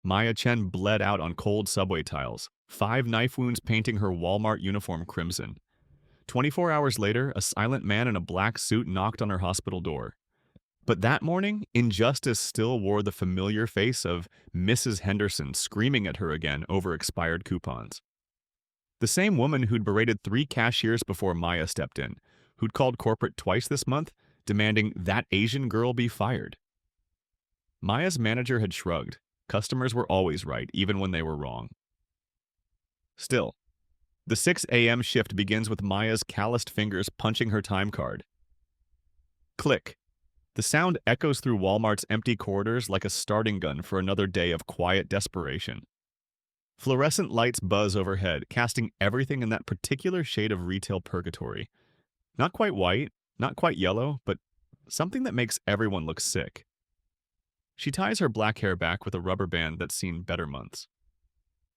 Maya Chen bled out on cold subway tiles, 5 knife wounds painting her Walmart uniform crimson. 24 hours later, a silent man in a black suit knocked on her hospital door. But that morning, Injustice still wore the familiar face of Mrs. Henderson screaming at her again over expired coupons. The same woman who'd berated 3 cashiers before Maya stepped in, who'd called corporate twice this month, demanding that Asian girl be fired. Maya's manager had shrugged. Customers were always right, even when they were wrong. Still, the 6 a.m. shift begins with Maya's calloused fingers punching her time card. Click. The sound echoes through Walmart's empty corridors like a starting gun for another day of quiet desperation. Fluorescent lights buzz overhead, casting everything in that particular shade of retail purgatory. Not quite white, not quite yellow, but something that makes everyone look sick. She ties her black hair back with a rubber band that's seen better months.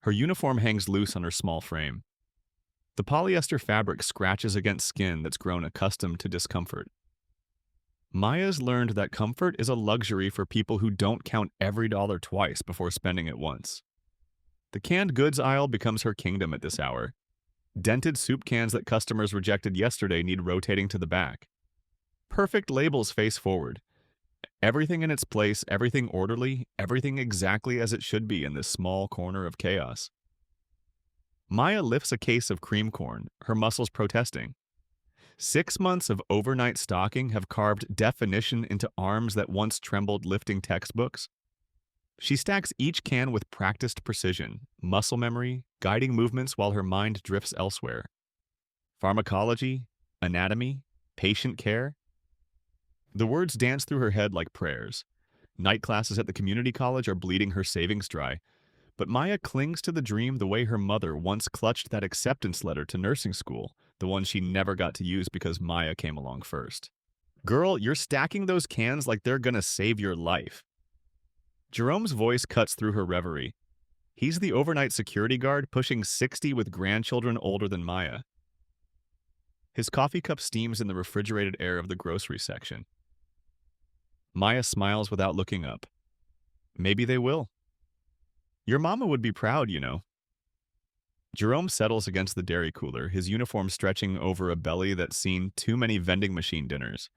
Her uniform hangs loose on her small frame. The polyester fabric scratches against skin that's grown accustomed to discomfort. Maya's learned that comfort is a luxury for people who don't count every dollar twice before spending it once. The canned goods aisle becomes her kingdom at this hour. Dented soup cans that customers rejected yesterday need rotating to the back. Perfect labels face forward. Everything in its place, everything orderly, everything exactly as it should be in this small corner of chaos. Maya lifts a case of cream corn, her muscles protesting. 6 months of overnight stocking have carved definition into arms that once trembled lifting textbooks. She stacks each can with practiced precision, muscle memory, guiding movements while her mind drifts elsewhere. Pharmacology, anatomy, patient care. The words dance through her head like prayers. Night classes at the community college are bleeding her savings dry. But Maya clings to the dream the way her mother once clutched that acceptance letter to nursing school, the one she never got to use because Maya came along first. Girl, you're stacking those cans like they're gonna save your life. Jerome's voice cuts through her reverie. He's the overnight security guard pushing 60 with grandchildren older than Maya. His coffee cup steams in the refrigerated air of the grocery section. Maya smiles without looking up. Maybe they will. Your mama would be proud, you know. Jerome settles against the dairy cooler, his uniform stretching over a belly that's seen too many vending machine dinners.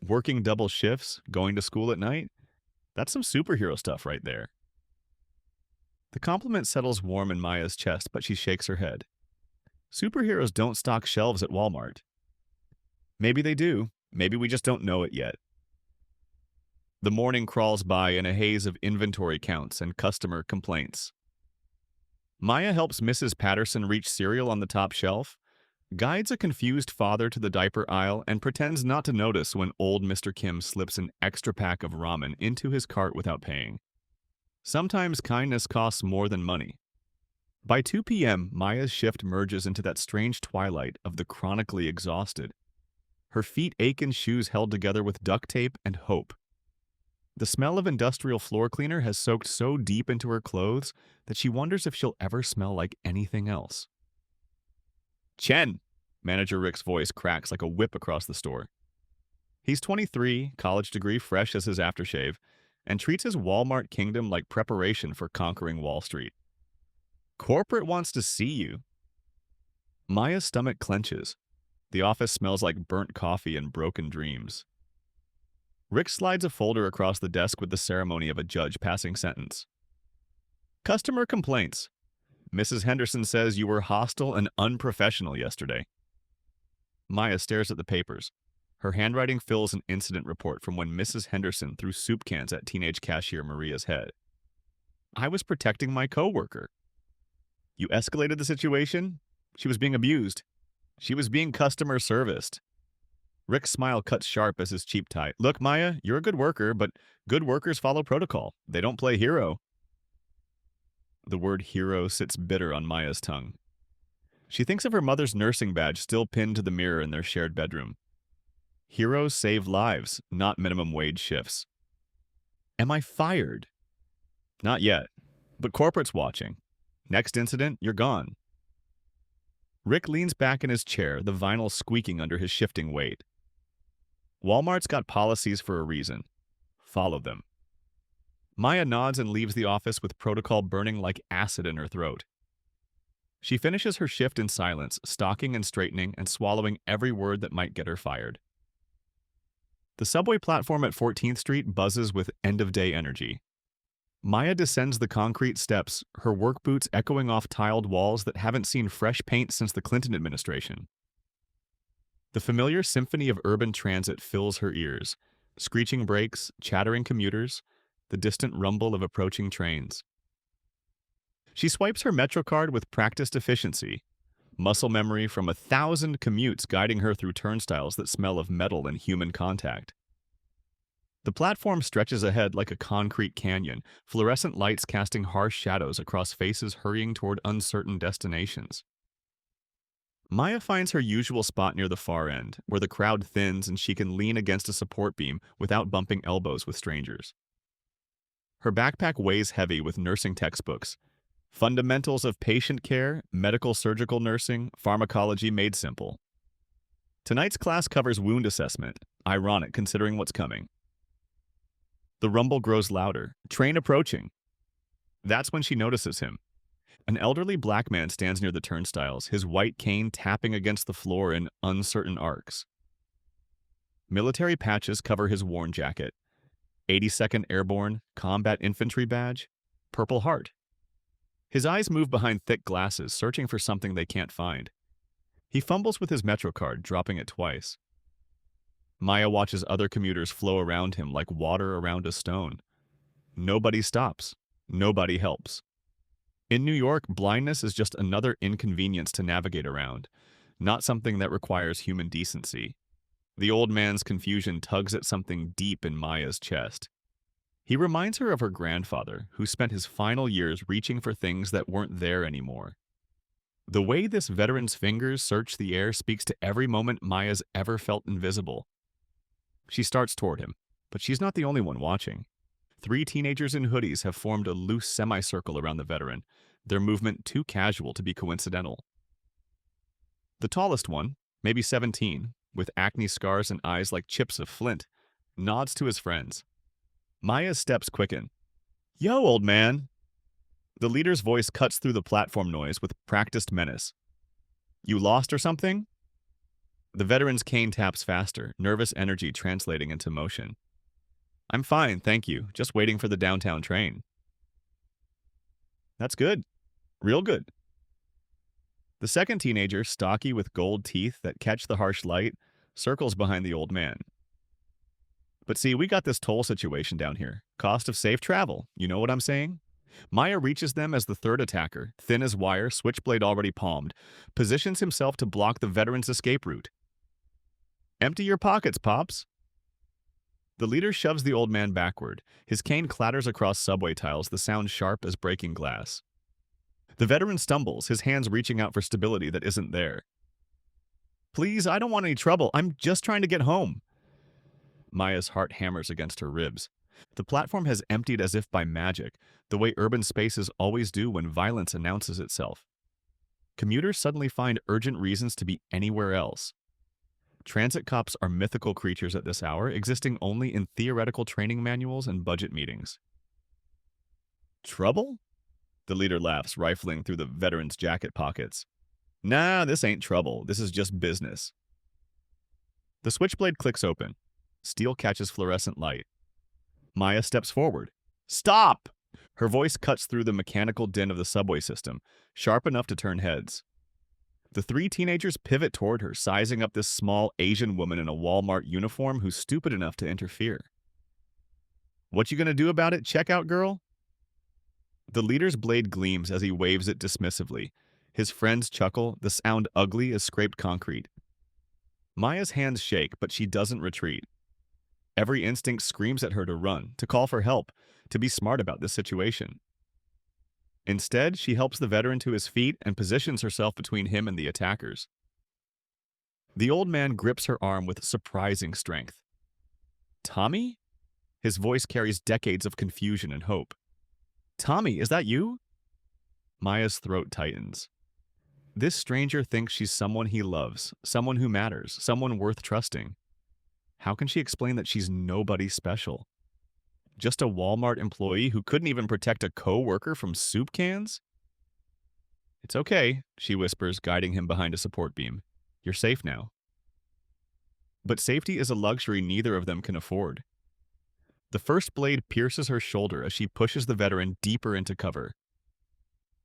Working double shifts, going to school at night? That's some superhero stuff right there. The compliment settles warm in Maya's chest, but she shakes her head. Superheroes don't stock shelves at Walmart. Maybe they do. Maybe we just don't know it yet. The morning crawls by in a haze of inventory counts and customer complaints. Maya helps Mrs. Patterson reach cereal on the top shelf, guides a confused father to the diaper aisle, and pretends not to notice when old Mr. Kim slips an extra pack of ramen into his cart without paying. Sometimes kindness costs more than money. By 2 p.m., Maya's shift merges into that strange twilight of the chronically exhausted. Her feet ache in shoes held together with duct tape and hope. The smell of industrial floor cleaner has soaked so deep into her clothes that she wonders if she'll ever smell like anything else. Chen! Manager Rick's voice cracks like a whip across the store. He's 23, college degree fresh as his aftershave, and treats his Walmart kingdom like preparation for conquering Wall Street. Corporate wants to see you. Maya's stomach clenches. The office smells like burnt coffee and broken dreams. Rick slides a folder across the desk with the ceremony of a judge passing sentence. Customer complaints. Mrs. Henderson says you were hostile and unprofessional yesterday. Maya stares at the papers. Her handwriting fills an incident report from when Mrs. Henderson threw soup cans at teenage cashier Maria's head. I was protecting my coworker. You escalated the situation? She was being abused. She was being customer serviced. Rick's smile cuts sharp as his cheap tie. Look, Maya, you're a good worker, but good workers follow protocol. They don't play hero. The word hero sits bitter on Maya's tongue. She thinks of her mother's nursing badge still pinned to the mirror in their shared bedroom. Heroes save lives, not minimum wage shifts. Am I fired? Not yet, but corporate's watching. Next incident, you're gone. Rick leans back in his chair, the vinyl squeaking under his shifting weight. Walmart's got policies for a reason. Follow them. Maya nods and leaves the office with protocol burning like acid in her throat. She finishes her shift in silence, stalking and straightening and swallowing every word that might get her fired. The subway platform at 14th Street buzzes with end-of-day energy. Maya descends the concrete steps, her work boots echoing off tiled walls that haven't seen fresh paint since the Clinton administration. The familiar symphony of urban transit fills her ears, screeching brakes, chattering commuters, the distant rumble of approaching trains. She swipes her MetroCard with practiced efficiency, muscle memory from 1,000 commutes guiding her through turnstiles that smell of metal and human contact. The platform stretches ahead like a concrete canyon, fluorescent lights casting harsh shadows across faces hurrying toward uncertain destinations. Maya finds her usual spot near the far end, where the crowd thins and she can lean against a support beam without bumping elbows with strangers. Her backpack weighs heavy with nursing textbooks, fundamentals of patient care, medical surgical nursing, pharmacology made simple. Tonight's class covers wound assessment, ironic considering what's coming. The rumble grows louder, train approaching. That's when she notices him. An elderly black man stands near the turnstiles, his white cane tapping against the floor in uncertain arcs. Military patches cover his worn jacket. 82nd Airborne, Combat Infantry Badge, Purple Heart. His eyes move behind thick glasses, searching for something they can't find. He fumbles with his MetroCard, dropping it twice. Maya watches other commuters flow around him like water around a stone. Nobody stops. Nobody helps. In New York, blindness is just another inconvenience to navigate around, not something that requires human decency. The old man's confusion tugs at something deep in Maya's chest. He reminds her of her grandfather, who spent his final years reaching for things that weren't there anymore. The way this veteran's fingers search the air speaks to every moment Maya's ever felt invisible. She starts toward him, but she's not the only one watching. 3 teenagers in hoodies have formed a loose semicircle around the veteran, their movement too casual to be coincidental. The tallest one, maybe 17, with acne scars and eyes like chips of flint, nods to his friends. Maya's steps quicken. "Yo, old man!" The leader's voice cuts through the platform noise with practiced menace. "You lost or something?" The veteran's cane taps faster, nervous energy translating into motion. "I'm fine, thank you. Just waiting for the downtown train." "That's good. Real good." The second teenager, stocky with gold teeth that catch the harsh light, circles behind the old man. "But see, we got this toll situation down here. Cost of safe travel, you know what I'm saying?" Maya reaches them as the third attacker, thin as wire, switchblade already palmed, positions himself to block the veteran's escape route. "Empty your pockets, Pops." The leader shoves the old man backward. His cane clatters across subway tiles, the sound sharp as breaking glass. The veteran stumbles, his hands reaching out for stability that isn't there. "Please, I don't want any trouble. I'm just trying to get home." Maya's heart hammers against her ribs. The platform has emptied as if by magic, the way urban spaces always do when violence announces itself. Commuters suddenly find urgent reasons to be anywhere else. Transit cops are mythical creatures at this hour, existing only in theoretical training manuals and budget meetings. "Trouble?" The leader laughs, rifling through the veteran's jacket pockets. "Nah, this ain't trouble. This is just business." The switchblade clicks open. Steel catches fluorescent light. Maya steps forward. "Stop!" Her voice cuts through the mechanical din of the subway system, sharp enough to turn heads. The 3 teenagers pivot toward her, sizing up this small Asian woman in a Walmart uniform who's stupid enough to interfere. "What you gonna do about it, checkout girl?" The leader's blade gleams as he waves it dismissively. His friends chuckle, the sound ugly as scraped concrete. Maya's hands shake, but she doesn't retreat. Every instinct screams at her to run, to call for help, to be smart about this situation. Instead, she helps the veteran to his feet and positions herself between him and the attackers. The old man grips her arm with surprising strength. "Tommy?" His voice carries decades of confusion and hope. "Tommy, is that you?" Maya's throat tightens. This stranger thinks she's someone he loves, someone who matters, someone worth trusting. How can she explain that she's nobody special? Just a Walmart employee who couldn't even protect a coworker from soup cans? It's okay, she whispers, guiding him behind a support beam. You're safe now. But safety is a luxury neither of them can afford. The first blade pierces her shoulder as she pushes the veteran deeper into cover.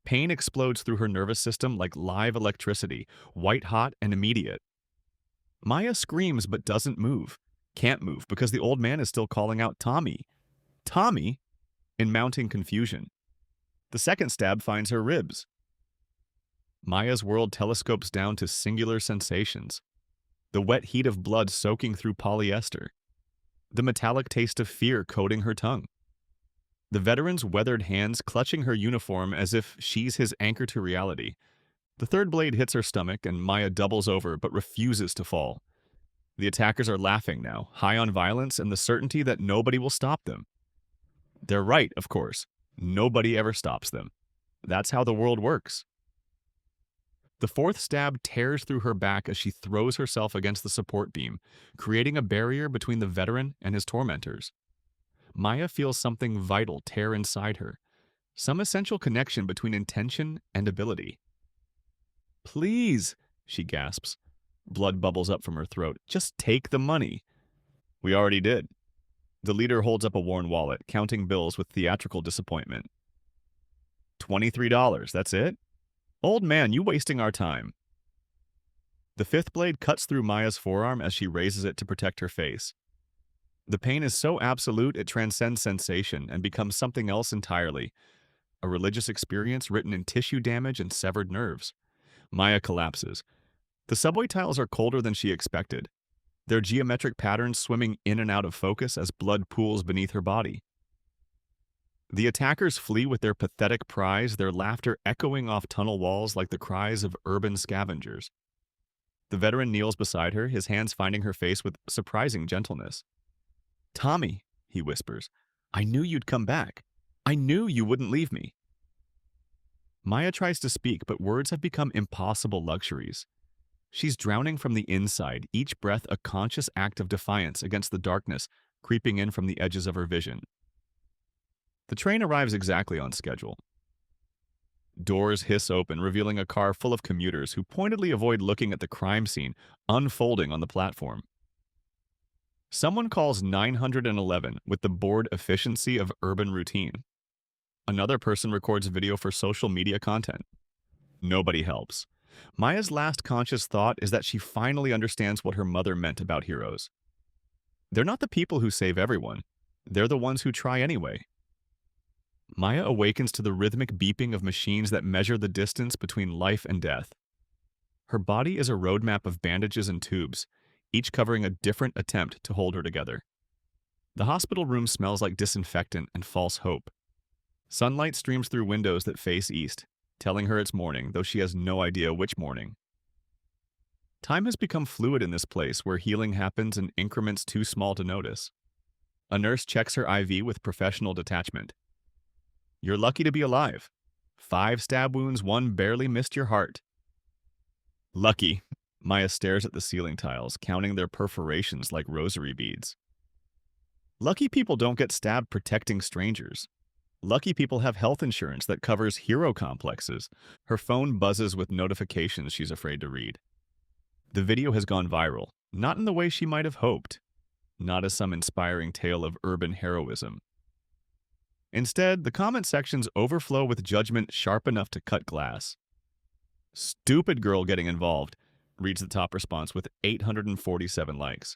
Pain explodes through her nervous system like live electricity, white hot and immediate. Maya screams but doesn't move. Can't move because the old man is still calling out Tommy. Tommy? In mounting confusion. The second stab finds her ribs. Maya's world telescopes down to singular sensations. The wet heat of blood soaking through polyester. The metallic taste of fear coating her tongue. The veteran's weathered hands clutching her uniform as if she's his anchor to reality. The third blade hits her stomach and Maya doubles over but refuses to fall. The attackers are laughing now, high on violence and the certainty that nobody will stop them. They're right, of course. Nobody ever stops them. That's how the world works. The fourth stab tears through her back as she throws herself against the support beam, creating a barrier between the veteran and his tormentors. Maya feels something vital tear inside her, some essential connection between intention and ability. Please, she gasps. Blood bubbles up from her throat. Just take the money. We already did. The leader holds up a worn wallet, counting bills with theatrical disappointment. $23, that's it? Old man, you wasting our time. The fifth blade cuts through Maya's forearm as she raises it to protect her face. The pain is so absolute it transcends sensation and becomes something else entirely, a religious experience written in tissue damage and severed nerves. Maya collapses. The subway tiles are colder than she expected, their geometric patterns swimming in and out of focus as blood pools beneath her body. The attackers flee with their pathetic prize, their laughter echoing off tunnel walls like the cries of urban scavengers. The veteran kneels beside her, his hands finding her face with surprising gentleness. Tommy, he whispers, I knew you'd come back. I knew you wouldn't leave me. Maya tries to speak, but words have become impossible luxuries. She's drowning from the inside, each breath a conscious act of defiance against the darkness creeping in from the edges of her vision. The train arrives exactly on schedule. Doors hiss open, revealing a car full of commuters who pointedly avoid looking at the crime scene unfolding on the platform. Someone calls 911 with the bored efficiency of urban routine. Another person records video for social media content. Nobody helps. Maya's last conscious thought is that she finally understands what her mother meant about heroes. They're not the people who save everyone. They're the ones who try anyway. Maya awakens to the rhythmic beeping of machines that measure the distance between life and death. Her body is a roadmap of bandages and tubes, each covering a different attempt to hold her together. The hospital room smells like disinfectant and false hope. Sunlight streams through windows that face east, telling her it's morning, though she has no idea which morning. Time has become fluid in this place where healing happens in increments too small to notice. A nurse checks her IV with professional detachment. You're lucky to be alive. 5 stab wounds, 1 barely missed your heart. Lucky. Maya stares at the ceiling tiles, counting their perforations like rosary beads. Lucky people don't get stabbed protecting strangers. Lucky people have health insurance that covers hero complexes. Her phone buzzes with notifications she's afraid to read. The video has gone viral, not in the way she might have hoped, not as some inspiring tale of urban heroism. Instead, the comment sections overflow with judgment sharp enough to cut glass. Stupid girl getting involved, reads the top response with 847 likes.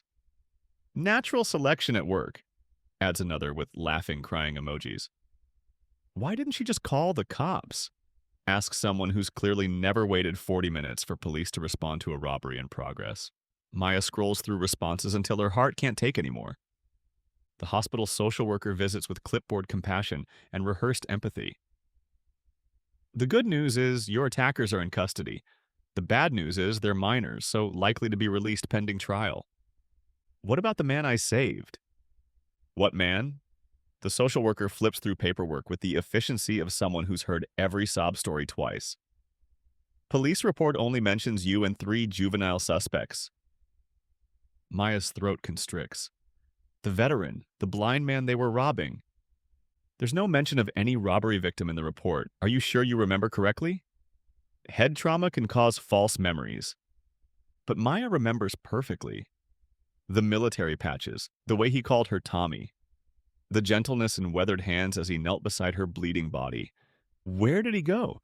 Natural selection at work, adds another with laughing, crying emojis. Why didn't she just call the cops? Asks someone who's clearly never waited 40 minutes for police to respond to a robbery in progress. Maya scrolls through responses until her heart can't take anymore. The hospital social worker visits with clipboard compassion and rehearsed empathy. The good news is your attackers are in custody. The bad news is they're minors, so likely to be released pending trial. What about the man I saved? What man? The social worker flips through paperwork with the efficiency of someone who's heard every sob story twice. Police report only mentions you and 3 juvenile suspects. Maya's throat constricts. The veteran, the blind man they were robbing, There's no mention of any robbery victim in the report. Are you sure you remember correctly? Head trauma can cause false memories. But Maya remembers perfectly. The military patches, the way he called her Tommy, the gentleness in weathered hands as he knelt beside her bleeding body. Where did he go?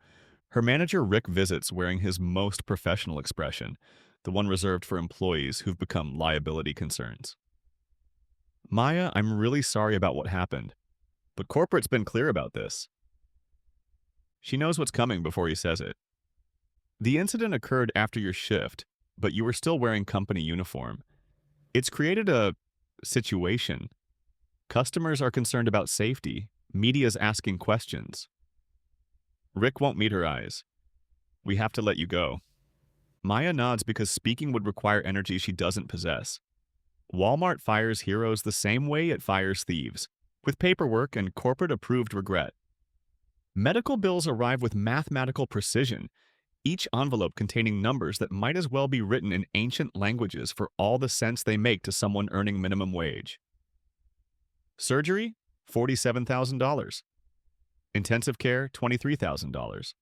Her manager Rick visits wearing his most professional expression, the one reserved for employees who've become liability concerns. Maya, I'm really sorry about what happened, but corporate's been clear about this. She knows what's coming before he says it. The incident occurred after your shift, but you were still wearing company uniform. It's created a situation. Customers are concerned about safety. Media's asking questions. Rick won't meet her eyes. We have to let you go. Maya nods because speaking would require energy she doesn't possess. Walmart fires heroes the same way it fires thieves, with paperwork and corporate-approved regret. Medical bills arrive with mathematical precision, each envelope containing numbers that might as well be written in ancient languages for all the sense they make to someone earning minimum wage. Surgery? $47,000. Intensive care? $23,000.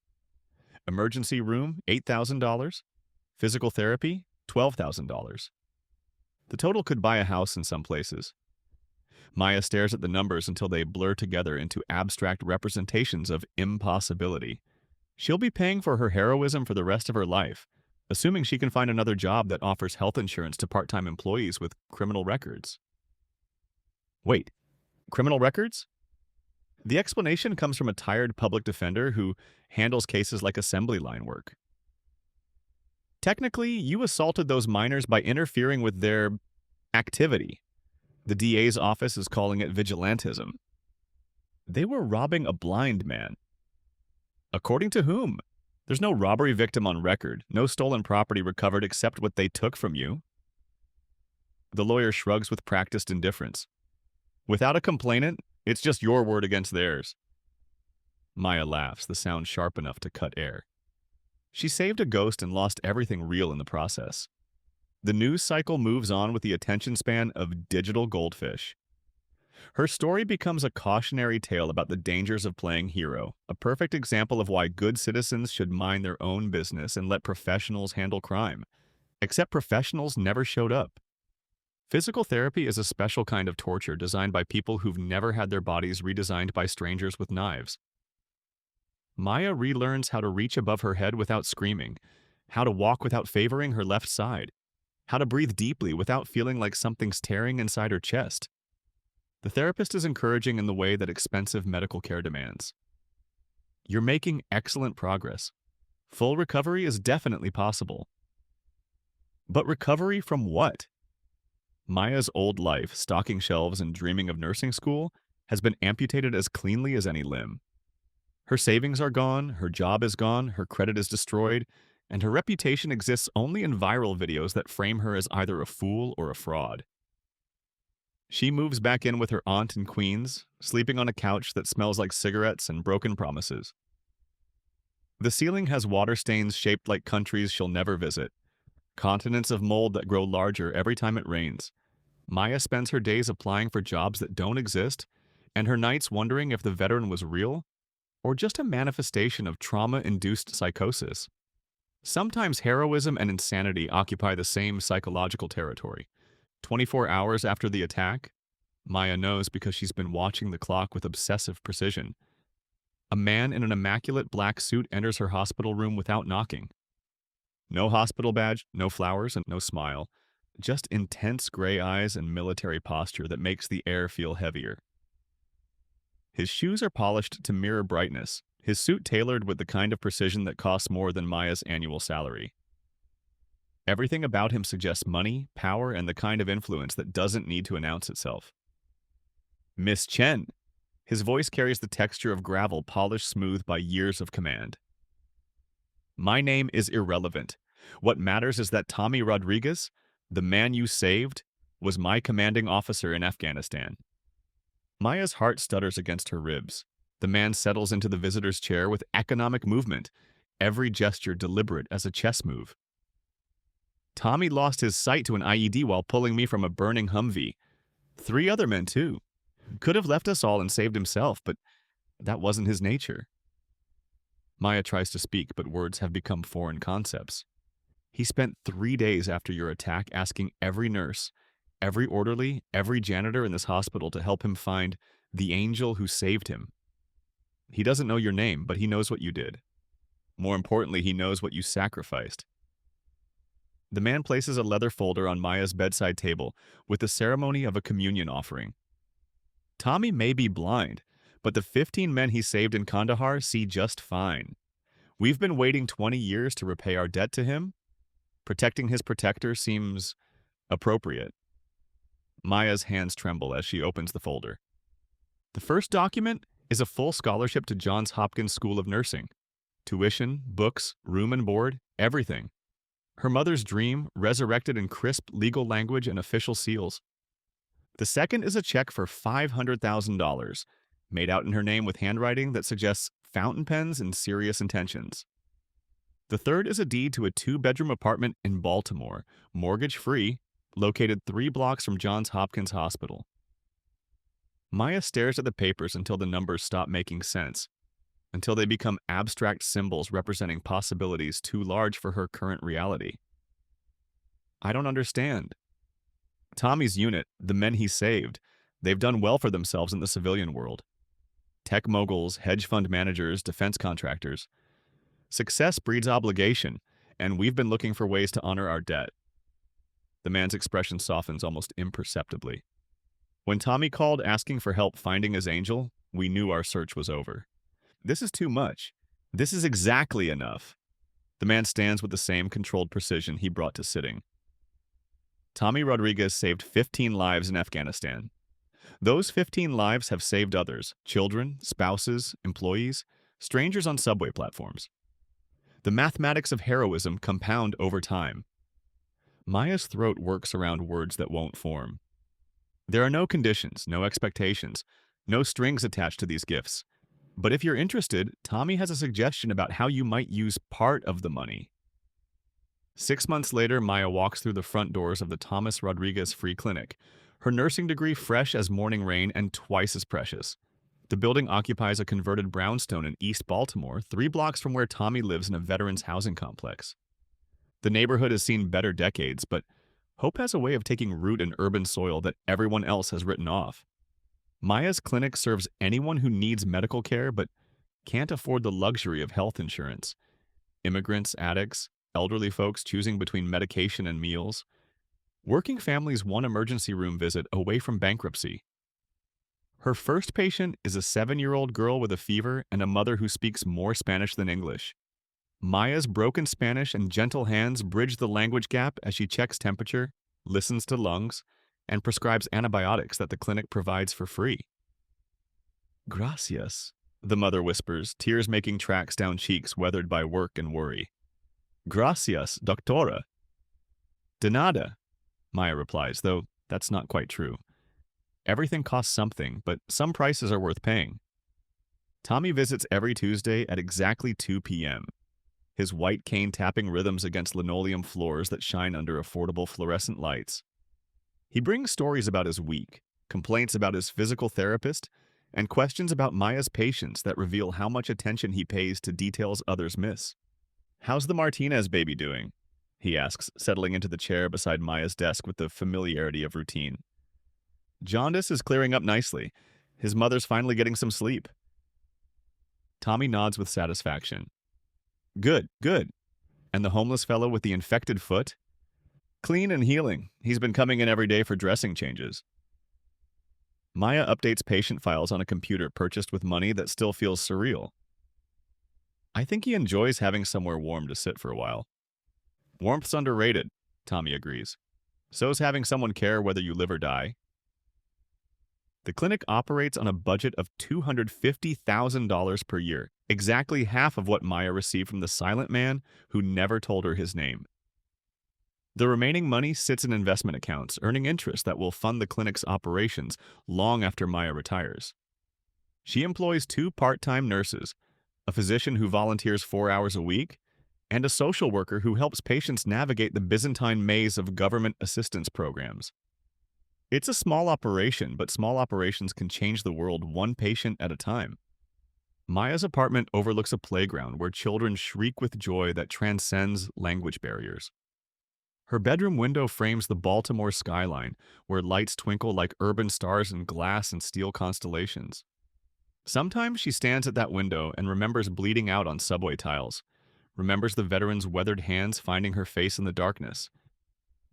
Emergency room? $8,000. Physical therapy? $12,000. The total could buy a house in some places. Maya stares at the numbers until they blur together into abstract representations of impossibility. She'll be paying for her heroism for the rest of her life, assuming she can find another job that offers health insurance to part-time employees with criminal records. Wait, criminal records? The explanation comes from a tired public defender who handles cases like assembly line work. Technically, you assaulted those minors by interfering with their activity. The DA's office is calling it vigilantism. They were robbing a blind man. According to whom? There's no robbery victim on record, no stolen property recovered except what they took from you. The lawyer shrugs with practiced indifference. Without a complainant, it's just your word against theirs. Maya laughs, the sound sharp enough to cut air. She saved a ghost and lost everything real in the process. The news cycle moves on with the attention span of digital goldfish. Her story becomes a cautionary tale about the dangers of playing hero, a perfect example of why good citizens should mind their own business and let professionals handle crime. Except professionals never showed up. Physical therapy is a special kind of torture designed by people who've never had their bodies redesigned by strangers with knives. Maya relearns how to reach above her head without screaming, how to walk without favoring her left side, how to breathe deeply without feeling like something's tearing inside her chest. The therapist is encouraging in the way that expensive medical care demands. You're making excellent progress. Full recovery is definitely possible. But recovery from what? Maya's old life, stocking shelves and dreaming of nursing school, has been amputated as cleanly as any limb. Her savings are gone, her job is gone, her credit is destroyed, and her reputation exists only in viral videos that frame her as either a fool or a fraud. She moves back in with her aunt in Queens, sleeping on a couch that smells like cigarettes and broken promises. The ceiling has water stains shaped like countries she'll never visit, continents of mold that grow larger every time it rains. Maya spends her days applying for jobs that don't exist, and her nights wondering if the veteran was real or just a manifestation of trauma-induced psychosis. Sometimes heroism and insanity occupy the same psychological territory. 24 hours after the attack, Maya knows because she's been watching the clock with obsessive precision. A man in an immaculate black suit enters her hospital room without knocking. No hospital badge, no flowers, and no smile. Just intense gray eyes and military posture that makes the air feel heavier. His shoes are polished to mirror brightness, his suit tailored with the kind of precision that costs more than Maya's annual salary. Everything about him suggests money, power, and the kind of influence that doesn't need to announce itself. Miss Chen. His voice carries the texture of gravel polished smooth by years of command. My name is irrelevant. What matters is that Tommy Rodriguez, the man you saved, was my commanding officer in Afghanistan. Maya's heart stutters against her ribs. The man settles into the visitor's chair with economic movement, every gesture deliberate as a chess move. Tommy lost his sight to an IED while pulling me from a burning Humvee. 3 other men, too. Could have left us all and saved himself, but that wasn't his nature. Maya tries to speak, but words have become foreign concepts. He spent 3 days after your attack asking every nurse, every orderly, every janitor in this hospital to help him find the angel who saved him. He doesn't know your name, but he knows what you did. More importantly, he knows what you sacrificed. The man places a leather folder on Maya's bedside table with the ceremony of a communion offering. Tommy may be blind, but the 15 men he saved in Kandahar see just fine. We've been waiting 20 years to repay our debt to him. Protecting his protector seems appropriate. Maya's hands tremble as she opens the folder. The first document is a full scholarship to Johns Hopkins School of Nursing. Tuition, books, room and board, everything. Her mother's dream, resurrected in crisp legal language and official seals. The second is a check for $500,000, made out in her name with handwriting that suggests fountain pens and serious intentions. The third is a deed to a 2-bedroom apartment in Baltimore, mortgage-free, located 3 blocks from Johns Hopkins Hospital. Maya stares at the papers until the numbers stop making sense, until they become abstract symbols representing possibilities too large for her current reality. I don't understand. Tommy's unit, the men he saved, they've done well for themselves in the civilian world. Tech moguls, hedge fund managers, defense contractors. Success breeds obligation, and we've been looking for ways to honor our debt. The man's expression softens almost imperceptibly. When Tommy called asking for help finding his angel, we knew our search was over. This is too much. This is exactly enough. The man stands with the same controlled precision he brought to sitting. Tommy Rodriguez saved 15 lives in Afghanistan. Those 15 lives have saved others, children, spouses, employees, strangers on subway platforms. The mathematics of heroism compound over time. Maya's throat works around words that won't form. There are no conditions, no expectations, no strings attached to these gifts. But if you're interested, Tommy has a suggestion about how you might use part of the money. 6 months later, Maya walks through the front doors of the Thomas Rodriguez Free Clinic, her nursing degree fresh as morning rain and twice as precious. The building occupies a converted brownstone in East Baltimore, 3 blocks from where Tommy lives in a veterans housing complex. The neighborhood has seen better decades, but hope has a way of taking root in urban soil that everyone else has written off. Maya's clinic serves anyone who needs medical care but can't afford the luxury of health insurance. Immigrants, addicts, elderly folks choosing between medication and meals. Working families one emergency room visit away from bankruptcy. Her first patient is a 7-year-old girl with a fever and a mother who speaks more Spanish than English. Maya's broken Spanish and gentle hands bridge the language gap as she checks temperature, listens to lungs, and prescribes antibiotics that the clinic provides for free. Gracias, the mother whispers, tears making tracks down cheeks weathered by work and worry. Gracias, doctora. De nada, Maya replies, though that's not quite true. Everything costs something, but some prices are worth paying. Tommy visits every Tuesday at exactly 2 p.m., his white cane tapping rhythms against linoleum floors that shine under affordable fluorescent lights. He brings stories about his week, complaints about his physical therapist, and questions about Maya's patients that reveal how much attention he pays to details others miss. "How's the Martinez baby doing?" he asks, settling into the chair beside Maya's desk with the familiarity of routine. "Jaundice is clearing up nicely. His mother's finally getting some sleep." Tommy nods with satisfaction. "Good, good. And the homeless fellow with the infected foot?" "Clean and healing. He's been coming in every day for dressing changes." Maya updates patient files on a computer purchased with money that still feels surreal. "I think he enjoys having somewhere warm to sit for a while." "Warmth's underrated," Tommy agrees. "So's having someone care whether you live or die." The clinic operates on a budget of $250,000 per year, exactly half of what Maya received from the silent man who never told her his name. The remaining money sits in investment accounts, earning interest that will fund the clinic's operations long after Maya retires. She employs 2 part-time nurses, a physician who volunteers 4 hours a week, and a social worker who helps patients navigate the Byzantine maze of government assistance programs. It's a small operation, but small operations can change the world one patient at a time. Maya's apartment overlooks a playground where children shriek with joy that transcends language barriers. Her bedroom window frames the Baltimore skyline, where lights twinkle like urban stars in glass and steel constellations. Sometimes she stands at that window and remembers bleeding out on subway tiles, remembers the veteran's weathered hands finding her face in the darkness.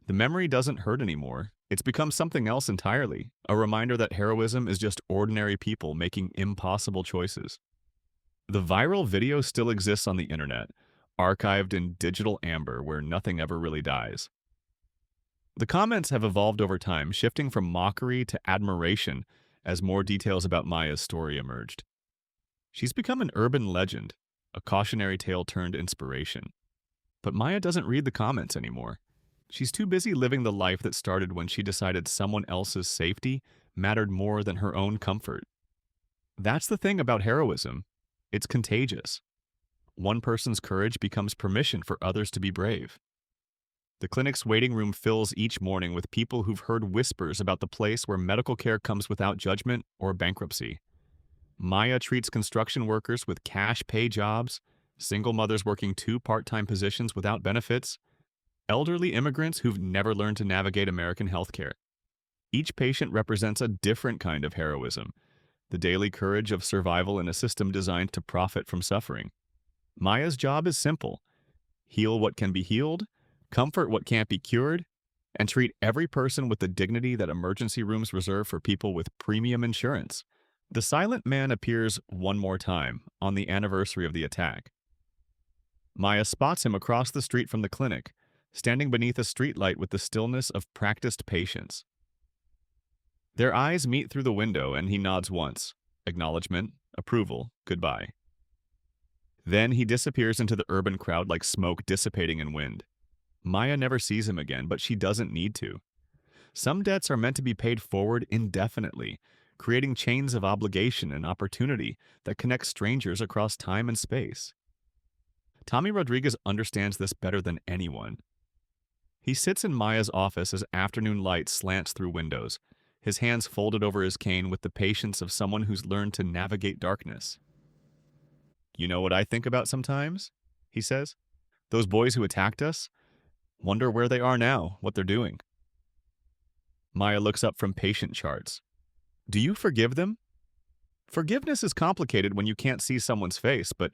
The memory doesn't hurt anymore. It's become something else entirely, a reminder that heroism is just ordinary people making impossible choices. The viral video still exists on the internet, archived in digital amber where nothing ever really dies. The comments have evolved over time, shifting from mockery to admiration as more details about Maya's story emerged. She's become an urban legend, a cautionary tale turned inspiration. But Maya doesn't read the comments anymore. She's too busy living the life that started when she decided someone else's safety mattered more than her own comfort. That's the thing about heroism. It's contagious. One person's courage becomes permission for others to be brave. The clinic's waiting room fills each morning with people who've heard whispers about the place where medical care comes without judgment or bankruptcy. Maya treats construction workers with cash pay jobs, single mothers working 2 part-time positions without benefits, elderly immigrants who've never learned to navigate American healthcare. Each patient represents a different kind of heroism, the daily courage of survival in a system designed to profit from suffering. Maya's job is simple: heal what can be healed, comfort what can't be cured, and treat every person with the dignity that emergency rooms reserve for people with premium insurance. The silent man appears one more time on the anniversary of the attack. Maya spots him across the street from the clinic, standing beneath a streetlight with the stillness of practiced patience. Their eyes meet through the window and he nods once. Acknowledgement, approval, goodbye. Then he disappears into the urban crowd like smoke dissipating in wind. Maya never sees him again, but she doesn't need to. Some debts are meant to be paid forward indefinitely, creating chains of obligation and opportunity that connect strangers across time and space. Tommy Rodriguez understands this better than anyone. He sits in Maya's office as afternoon light slants through windows, his hands folded over his cane with the patience of someone who's learned to navigate darkness. "You know what I think about sometimes?" he says. "Those boys who attacked us? Wonder where they are now, what they're doing." Maya looks up from patient charts. "Do you forgive them?" Forgiveness is complicated when you can't see someone's face, but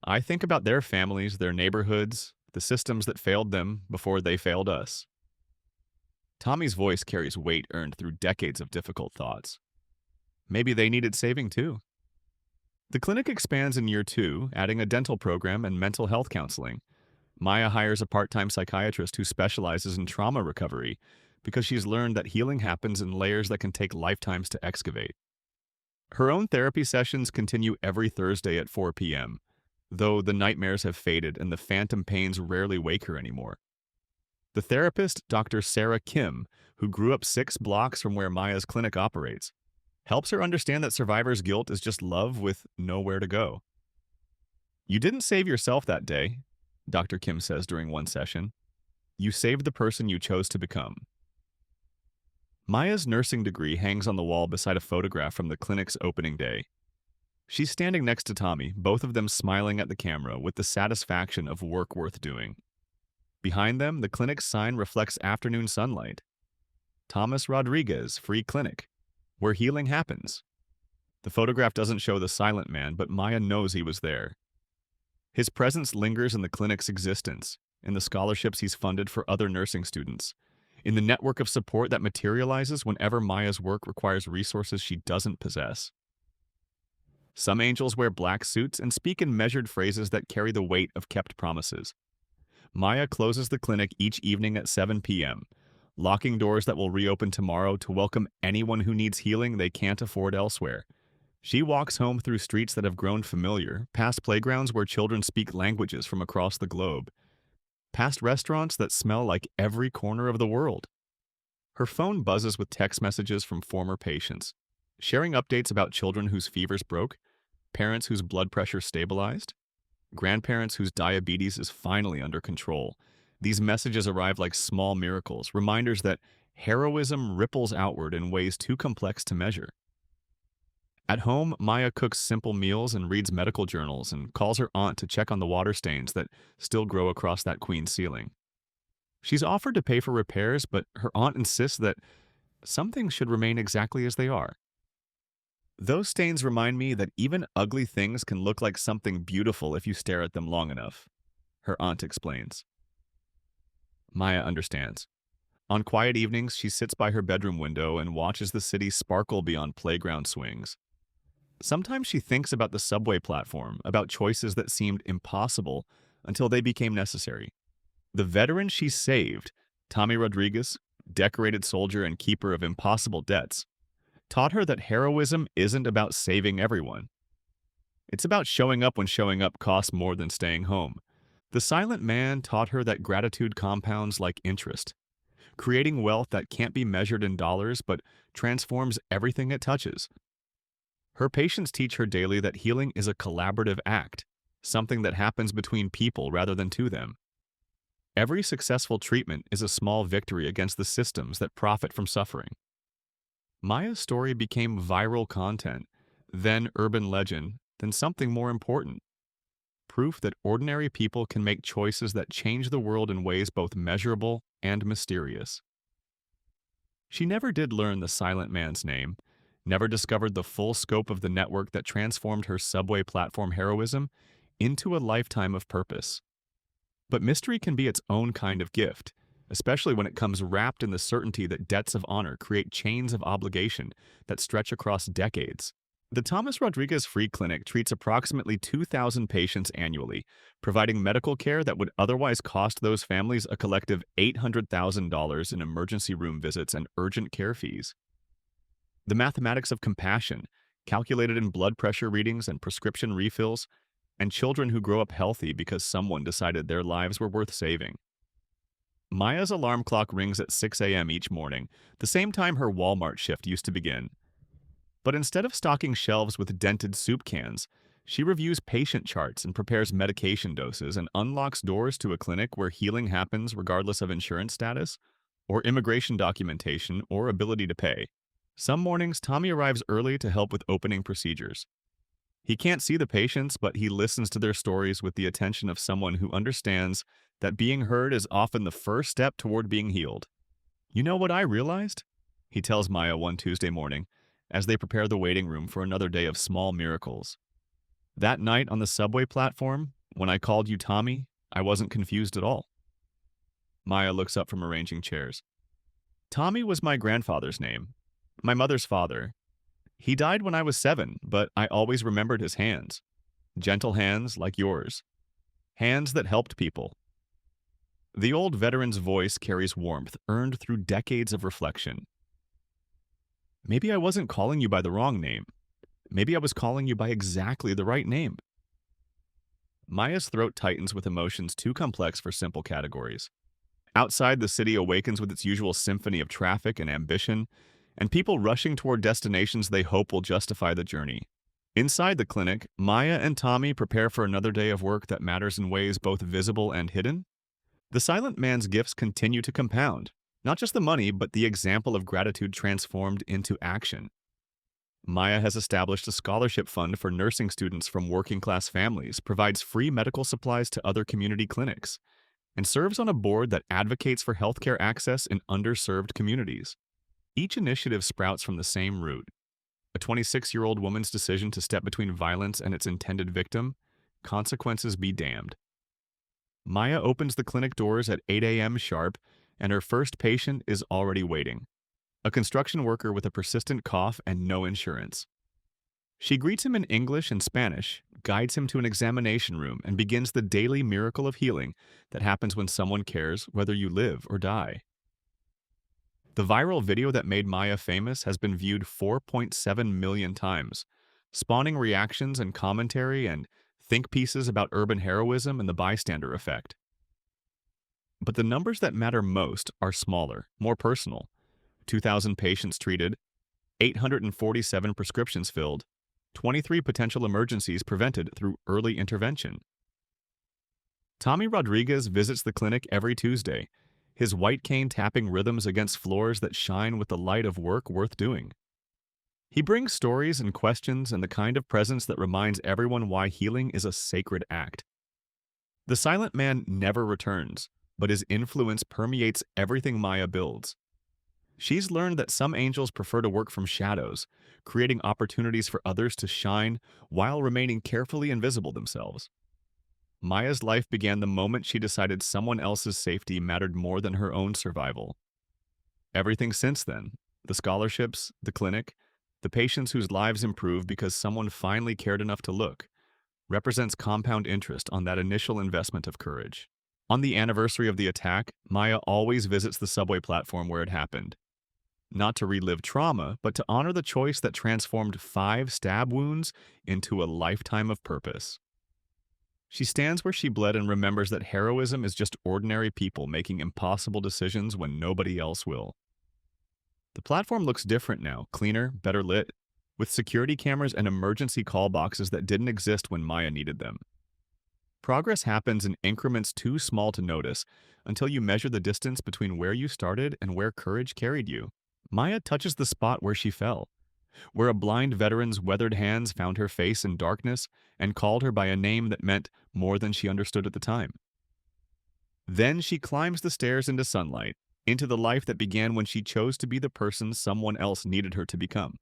I think about their families, their neighborhoods, the systems that failed them before they failed us. Tommy's voice carries weight earned through decades of difficult thoughts. Maybe they needed saving too. The clinic expands in year 2, adding a dental program and mental health counseling. Maya hires a part-time psychiatrist who specializes in trauma recovery because she's learned that healing happens in layers that can take lifetimes to excavate. Her own therapy sessions continue every Thursday at 4 p.m., though the nightmares have faded and the phantom pains rarely wake her anymore. The therapist, Dr. Sarah Kim, who grew up 6 blocks from where Maya's clinic operates, helps her understand that survivor's guilt is just love with nowhere to go. "You didn't save yourself that day," Dr. Kim says during one session. "You saved the person you chose to become." Maya's nursing degree hangs on the wall beside a photograph from the clinic's opening day. She's standing next to Tommy, both of them smiling at the camera with the satisfaction of work worth doing. Behind them, the clinic's sign reflects afternoon sunlight. Thomas Rodriguez Free Clinic, where healing happens. The photograph doesn't show the silent man, but Maya knows he was there. His presence lingers in the clinic's existence, in the scholarships he's funded for other nursing students, in the network of support that materializes whenever Maya's work requires resources she doesn't possess. Some angels wear black suits and speak in measured phrases that carry the weight of kept promises. Maya closes the clinic each evening at 7 p.m., locking doors that will reopen tomorrow to welcome anyone who needs healing they can't afford elsewhere. She walks home through streets that have grown familiar, past playgrounds where children speak languages from across the globe, past restaurants that smell like every corner of the world. Her phone buzzes with text messages from former patients, sharing updates about children whose fevers broke, parents whose blood pressure stabilized, grandparents whose diabetes is finally under control. These messages arrive like small miracles, reminders that heroism ripples outward in ways too complex to measure. At home, Maya cooks simple meals and reads medical journals and calls her aunt to check on the water stains that still grow across that queen ceiling. She's offered to pay for repairs, but her aunt insists that some things should remain exactly as they are. Those stains remind me that even ugly things can look like something beautiful if you stare at them long enough, her aunt explains. Maya understands. On quiet evenings, she sits by her bedroom window and watches the city sparkle beyond playground swings. Sometimes she thinks about the subway platform, about choices that seemed impossible until they became necessary. The veteran she saved, Tommy Rodriguez, decorated soldier and keeper of impossible debts, taught her that heroism isn't about saving everyone. It's about showing up when showing up costs more than staying home. The silent man taught her that gratitude compounds like interest, creating wealth that can't be measured in dollars but transforms everything it touches. Her patients teach her daily that healing is a collaborative act, something that happens between people rather than to them. Every successful treatment is a small victory against the systems that profit from suffering. Maya's story became viral content, then urban legend, then something more important. Proof that ordinary people can make choices that change the world in ways both measurable and mysterious. She never did learn the silent man's name, never discovered the full scope of the network that transformed her subway platform heroism into a lifetime of purpose. But mystery can be its own kind of gift, especially when it comes wrapped in the certainty that debts of honor create chains of obligation that stretch across decades. The Thomas Rodriguez Free Clinic treats approximately 2,000 patients annually, providing medical care that would otherwise cost those families a collective $800,000 in emergency room visits and urgent care fees. The mathematics of compassion, calculated in blood pressure readings and prescription refills, and children who grow up healthy because someone decided their lives were worth saving. Maya's alarm clock rings at 6 a.m. each morning, the same time her Walmart shift used to begin. But instead of stocking shelves with dented soup cans, she reviews patient charts and prepares medication doses and unlocks doors to a clinic where healing happens regardless of insurance status, or immigration documentation, or ability to pay. Some mornings, Tommy arrives early to help with opening procedures. He can't see the patients, but he listens to their stories with the attention of someone who understands that being heard is often the first step toward being healed. "You know what I realized?" he tells Maya one Tuesday morning, as they prepare the waiting room for another day of small miracles. "That night on the subway platform, when I called you Tommy, I wasn't confused at all." Maya looks up from arranging chairs. "Tommy was my grandfather's name, my mother's father. He died when I was 7, but I always remembered his hands. Gentle hands like yours. Hands that helped people." The old veteran's voice carries warmth earned through decades of reflection. "Maybe I wasn't calling you by the wrong name. Maybe I was calling you by exactly the right name." Maya's throat tightens with emotions too complex for simple categories. Outside, the city awakens with its usual symphony of traffic and ambition, and people rushing toward destinations they hope will justify the journey. Inside the clinic, Maya and Tommy prepare for another day of work that matters in ways both visible and hidden. The silent man's gifts continue to compound, not just the money, but the example of gratitude transformed into action. Maya has established a scholarship fund for nursing students from working-class families, provides free medical supplies to other community clinics, and serves on a board that advocates for healthcare access in underserved communities. Each initiative sprouts from the same root: a 26-year-old woman's decision to step between violence and its intended victim. Consequences be damned. Maya opens the clinic doors at 8 a.m. sharp, and her first patient is already waiting: a construction worker with a persistent cough and no insurance. She greets him in English and Spanish, guides him to an examination room, and begins the daily miracle of healing that happens when someone cares whether you live or die. The viral video that made Maya famous has been viewed 4.7 million times, spawning reactions and commentary and think pieces about urban heroism and the bystander effect. But the numbers that matter most are smaller, more personal: 2,000 patients treated, 847 prescriptions filled, 23 potential emergencies prevented through early intervention. Tommy Rodriguez visits the clinic every Tuesday. his white cane tapping rhythms against floors that shine with the light of work worth doing. He brings stories and questions and the kind of presence that reminds everyone why healing is a sacred act. The silent man never returns, but his influence permeates everything Maya builds. She's learned that some angels prefer to work from shadows, creating opportunities for others to shine while remaining carefully invisible themselves. Maya's life began the moment she decided someone else's safety mattered more than her own survival. Everything since then, the scholarships, the clinic, the patients whose lives improved because someone finally cared enough to look, represents compound interest on that initial investment of courage. On the anniversary of the attack, Maya always visits the subway platform where it happened. Not to relive trauma, but to honor the choice that transformed 5 stab wounds into a lifetime of purpose. She stands where she bled and remembers that heroism is just ordinary people making impossible decisions when nobody else will. The platform looks different now, cleaner, better lit, with security cameras and emergency call boxes that didn't exist when Maya needed them. Progress happens in increments too small to notice until you measure the distance between where you started and where courage carried you. Maya touches the spot where she fell, where a blind veteran's weathered hands found her face in darkness and called her by a name that meant more than she understood at the time. Then she climbs the stairs into sunlight, into the life that began when she chose to be the person someone else needed her to become.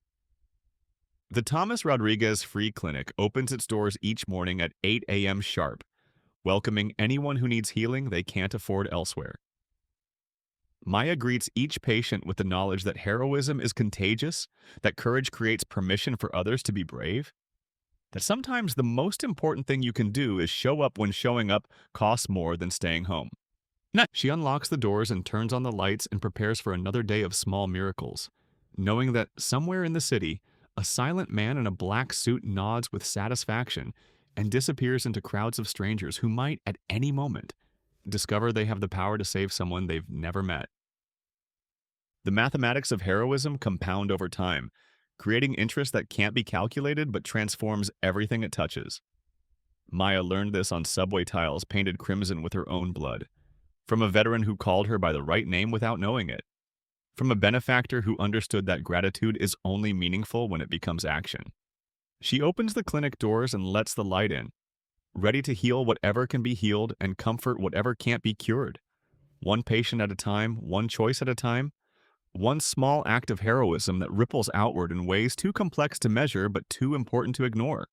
The Thomas Rodriguez Free Clinic opens its doors each morning at 8 a.m. sharp, welcoming anyone who needs healing they can't afford elsewhere. Maya greets each patient with the knowledge that heroism is contagious, that courage creates permission for others to be brave, that sometimes the most important thing you can do is show up when showing up costs more than staying home. She unlocks the doors and turns on the lights and prepares for another day of small miracles, knowing that somewhere in the city, a silent man in a black suit nods with satisfaction and disappears into crowds of strangers who might, at any moment, discover they have the power to save someone they've never met. The mathematics of heroism compound over time, creating interest that can't be calculated but transforms everything it touches. Maya learned this on subway tiles painted crimson with her own blood, from a veteran who called her by the right name without knowing it, from a benefactor who understood that gratitude is only meaningful when it becomes action. She opens the clinic doors and lets the light in, ready to heal whatever can be healed and comfort whatever can't be cured. One patient at a time, one choice at a time, one small act of heroism that ripples outward in ways too complex to measure but too important to ignore.